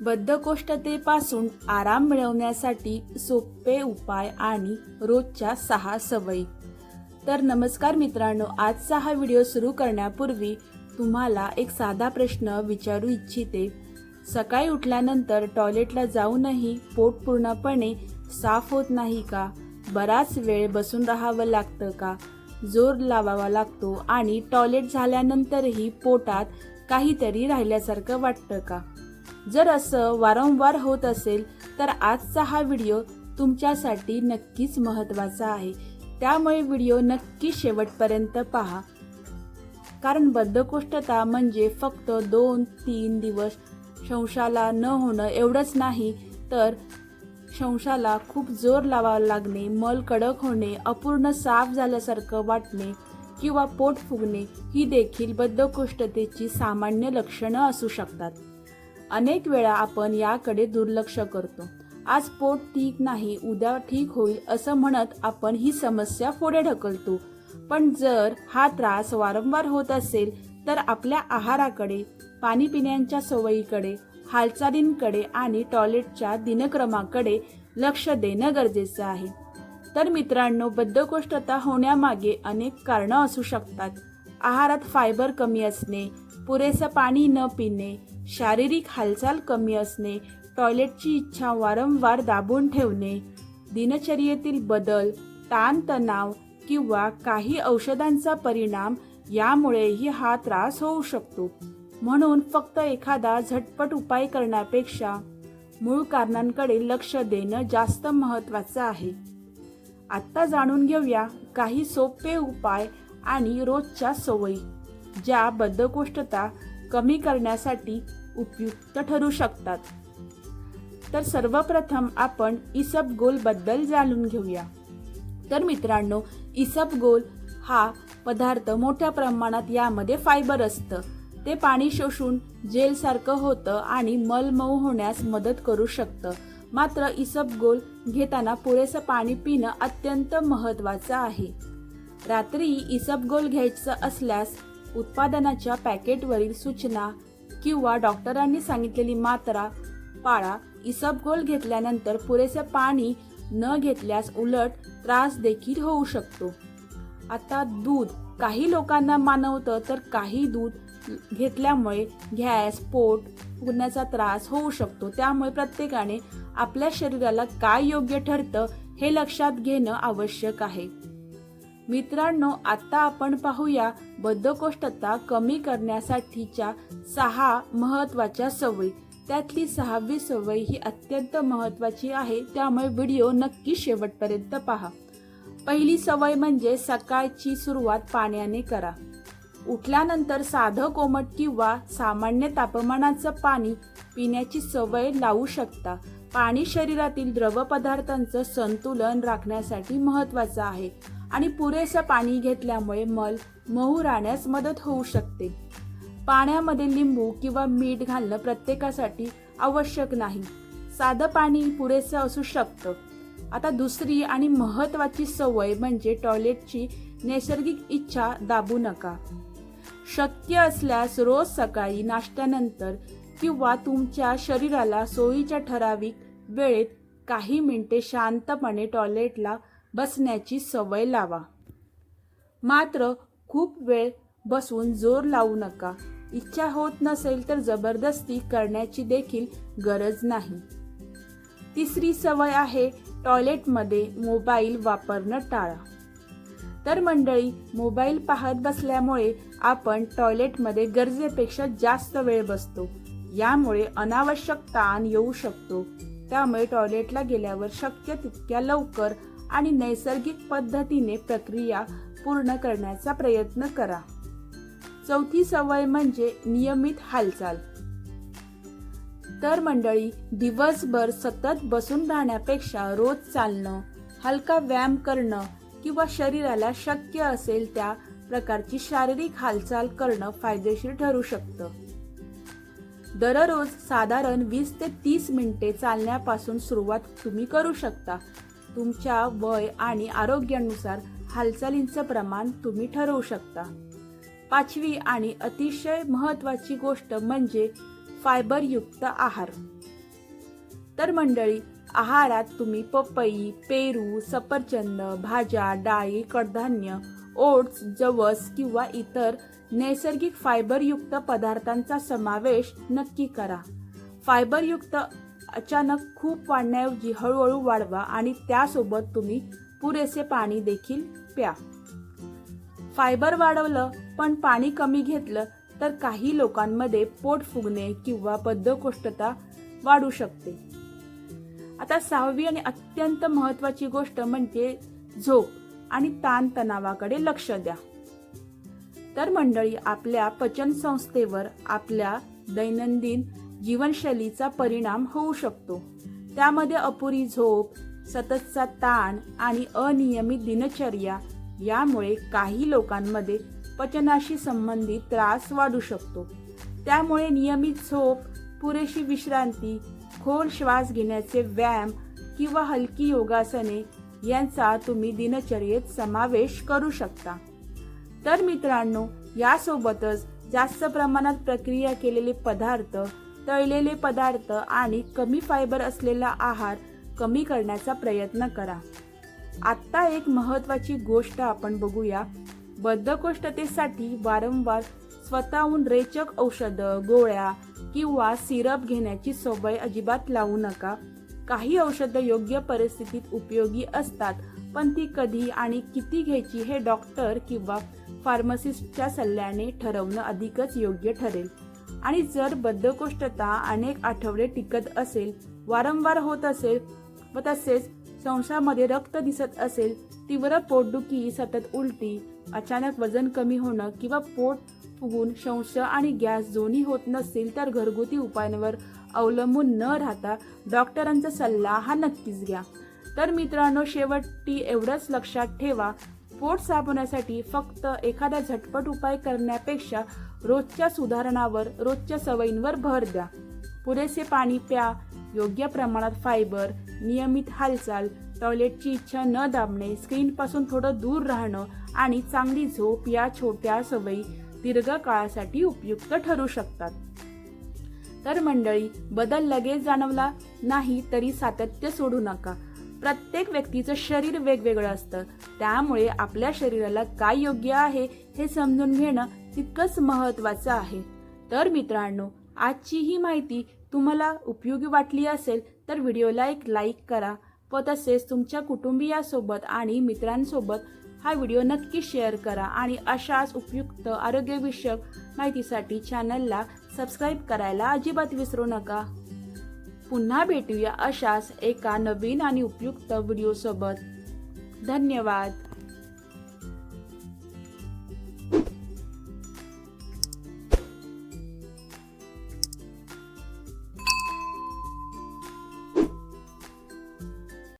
बद्धकोष्ठतेपासून आराम मिळवण्यासाठी सोपे उपाय आणि रोजच्या 6 सवयी। तर नमस्कार मित्रांनो, आजचा हा व्हिडिओ सुरू करण्यापूर्वी तुम्हाला एक साधा प्रश्न विचारू इच्छिते। सकाळी उठल्यानंतर टॉयलेटला जाऊनही पोट पूर्णपणे साफ होत नाही का? बराच वेळ बसून राहावं लागतं का? जोर लावावा लागतो आणि टॉयलेट झाल्यानंतरही पोटात काहीतरी राहिल्यासारखं वाटतं का? जर असं वारंवार होत असेल तर आजचा हा व्हिडिओ तुमच्यासाठी नक्कीच महत्त्वाचा आहे। त्यामुळे व्हिडिओ नक्की शेवटपर्यंत पहा, कारण बद्धकोष्ठता म्हणजे फक्त 2-3 दिवस शौचाला न होणं एवढंच नाही, तर शौचाला खूप जोर लावावा लागणे, मल कडक होणे, अपूर्ण साफ झाल्यासारखं वाटणे किंवा पोट फुगणे ही देखील बद्धकोष्ठतेची सामान्य लक्षणं असू शकतात। अनेक वेळा आपण याकडे दुर्लक्ष करतो। आज पोट ठीक नाही, उद्या ठीक होईल असं म्हणत आपण ही समस्या पुढे ढकलतो। पण जर हा त्रास वारंवार होत असेल तर आपल्या आहाराकडे, पाणी पिण्याच्या सवयीकडे, हालचालींकडे आणि टॉयलेटच्या दिनक्रमाकडे लक्ष देणं गरजेचं आहे। तर मित्रांनो, बद्धकोष्ठता होण्यामागे अनेक कारणं असू शकतात। आहारात फायबर कमी असणे, पुरेसं पाणी न पिणे, शारीरिक हालचाल कमी असणे, टॉयलेटची इच्छा वारंवार दाबून ठेवणे, दिनचर्येतील बदल, ताणतणाव किंवा काही औषधांचा परिणाम यामुळेही हा त्रास होऊ शकतो। म्हणून फक्त एखादा झटपट उपाय करण्यापेक्षा मूळ कारणांकडे लक्ष देणं जास्त महत्त्वाचं आहे। आता जाणून घेऊया काही सोपे उपाय आणि रोजच्या सवयी ज्या बद्धकोष्ठता कमी करण्यासाठी उपयुक्त ठरू शकतात। तर सर्वप्रथम आपण इसबगोल बद्दल जाणून घेऊया। तर मित्रांनो, इसबगोल हा पदार्थ मोठ्या प्रमाणात यामध्ये फायबर असतं। ते पाणी शोषून जेल सारखं होतं आणि मल मऊ होण्यास मदत करू शकतं। मात्र इसबगोल घेताना पुरेसं पाणी पिणं अत्यंत महत्त्वाचं आहे। रात्री इसबगोल घ्यायचं असल्यास उत्पादनाच्या पॅकेटवरील सूचना किंवा डॉक्टरांनी सांगितलेली मात्रा पाळा। इसबगोल घेतल्यानंतर पुरेसे पाणी न घेतल्यास उलट त्रास देखील होऊ शकतो। आता दूध काही लोकांना मानवतं, तर काही दूध घेतल्यामुळे गॅस, पोट फुगण्याचा त्रास होऊ शकतो। त्यामुळे प्रत्येकाने आपल्या शरीराला काय योग्य ठरतं हे लक्षात घेणं आवश्यक आहे। मित्रांनो, आता आपण पाहूया बद्धकोष्ठता कमी करण्यासाठीच्या 6 महत्त्वाच्या सवयी। त्यातली 6वी सवय ही अत्यंत महत्त्वाची आहे, त्यामुळे व्हिडिओ नक्की शेवटपर्यंत पहा। पहिली सवय म्हणजे सकाळची सुरुवात पाण्याने करा। उठल्यानंतर साधं कोमट किंवा सामान्य तापमानाचं पाणी पिण्याची सवय लावू शकता। पाणी शरीरातील द्रव पदार्थांचं संतुलन राखण्यासाठी महत्त्वाचं आहे आणि पुरेसं पाणी घेतल्यामुळे मल मऊ राहण्यास मदत होऊ शकते। पाण्यामध्ये लिंबू किंवा मीठ घालणं प्रत्येकासाठी आवश्यक नाही, साधं पाणी पुरेसं असू शकतं। आता दुसरी आणि महत्त्वाची सवय म्हणजे टॉयलेटची नैसर्गिक इच्छा दाबू नका। शक्य असल्यास रोज सकाळी नाश्त्यानंतर किंवा तुमच्या शरीराला सोयीच्या ठराविक वेळेत काही मिनिटे शांतपणे टॉयलेटला बसण्याची सवय लावा। मात्र खूप वेळ बसून जोर लावू नका। इच्छा होत नसेल तर जबरदस्ती करण्याची देखील गरज नाही। तिसरी सवय आहे टॉयलेटमध्ये मोबाईल वापरणं टाळा। तर मंडळी, मोबाईल पाहत बसल्यामुळे आपण टॉयलेटमध्ये गरजेपेक्षा जास्त वेळ बसतो। यामुळे अनावश्यक ताण येऊ शकतो। त्यामुळे टॉयलेटला गेल्यावर शक्य तितक्या लवकर आणि नैसर्गिक पद्धतीने प्रक्रिया पूर्ण करण्याचा प्रयत्न करा। चौथी सवय म्हणजे नियमित हालचाल। तर मंडळी, दिवसभर सतत बसून राहण्यापेक्षा रोज चालणं, हलका व्यायाम करणं किंवा शरीराला शक्य असेल त्या प्रकारची शारीरिक हालचाल करणं फायदेशीर ठरू शकतं। दररोज साधारण 20 ते 30 मिनिटे चालण्यापासून सुरुवात तुम्ही करू शकता। तुमच्या वय आणि आरोग्यानुसार हालचालींचं प्रमाण तुम्ही ठरवू शकता। 5वी आणि अतिशय महत्त्वाची गोष्ट म्हणजे फायबरयुक्त आहार। तर मंडळी, आहारात तुम्ही पपई, पेरू, सफरचंद, भाज्या, डाळी, कडधान्य, ओट्स, जवस किंवा इतर नैसर्गिक फायबरयुक्त पदार्थांचा समावेश नक्की करा. फायबरयुक्त अचानक खूप वाढण्याऐवजी हळूहळू वाढवा आणि त्यासोबत तुम्ही पुरेसे पाणी देखील प्या. फायबर वाढवलं पण पाणी कमी घेतलं तर काही लोकांमध्ये पोट फुगणे किंवा बद्धकोष्ठता वाढू शकते. आता 6वी आणि अत्यंत महत्त्वाची गोष्ट म्हणजे झोप आणि ताणतणावाकडे लक्ष द्या. तर मंडळी, आपल्या पचन संस्थेवर आपल्या दैनंदिन जीवनशैलीचा परिणाम होऊ शकतो. त्यामध्ये अपुरी झोप, सततचा ताण आणि अनियमित दिनचर्या यामुळे काही लोकांमध्ये पचनाशी संबंधित त्रास वाढू शकतो. त्यामुळे नियमित झोप, पुरेशी विश्रांती, खोल श्वास घेण्याचे व्यायाम किंवा हलकी योगासने यांचा तुम्ही दिनचर्येत समावेश करू शकता. तर मित्रांनो, यासोबतच जास्त प्रमाणात प्रक्रिया केलेले पदार्थ, तळलेले पदार्थ आणि कमी फायबर असलेला आहार कमी करण्याचा प्रयत्न करा. आत्ता एक महत्त्वाची गोष्ट आपण बघूया. बद्धकोष्ठतेसाठी वारंवार स्वतःहून रेचक औषधं, गोळ्या किंवा सिरप घेण्याची सवय अजिबात लावू नका. काही औषधं योग्य परिस्थितीत उपयोगी असतात, पण ती कधी आणि किती घ्यायची हे डॉक्टर किंवा फार्मासिस्टच्या सल्ल्याने ठरवणं अधिकच योग्य ठरेल. आणि जर बद्धकोष्ठता अनेक आठवडे टिकत असेल, वारंवार होत असेल व तसेच संसामध्ये रक्त दिसत असेल, तीव्र पोटदुखी, सतत उलटी, अचानक वजन कमी होणं किंवा पोट फुगून शौच आणि गॅस दोन्ही होत नसतील, तर घरगुती उपायांवर अवलंबून न राहता डॉक्टरांचा सल्ला हा नक्कीच घ्या. तर मित्रांनो, शेवटी एवढंच लक्षात ठेवा, पोट साफ होण्यासाठी फक्त एखादा झटपट उपाय करण्यापेक्षा रोजच्या सुधारणावर, रोजच्या सवयींवर भर द्या. पुरेसे पाणी प्या, योग्य प्रमाणात फायबर, नियमित हालचाल, टॉयलेटची इच्छा न दाबणे, स्क्रीनपासून थोडं दूर राहणं आणि चांगली झोप या छोट्या सवयी दीर्घकाळासाठी उपयुक्त ठरू शकतात. तर मंडळी, बदल लगेच जाणवला नाही तरी सातत्य सोडू नका. प्रत्येक व्यक्तीचं शरीर वेगवेगळं असतं, त्यामुळे आपल्या शरीराला काय योग्य आहे हे समजून घेणं तितकंच महत्त्वाचं आहे. तर मित्रांनो, आजची ही माहिती तुम्हाला उपयोगी वाटली असेल तर व्हिडिओला एक लाईक करा व तसेच तुमच्या कुटुंबियासोबत आणि मित्रांसोबत हा व्हिडिओ नक्की शेअर करा आणि अशाच उपयुक्त आरोग्यविषयक माहितीसाठी चॅनलला सबस्क्राईब करायला अजिबात विसरू नका. पुन्हा भेटूया अशाच एका नवीन आणि उपयुक्त व्हिडिओसोबत. धन्यवाद.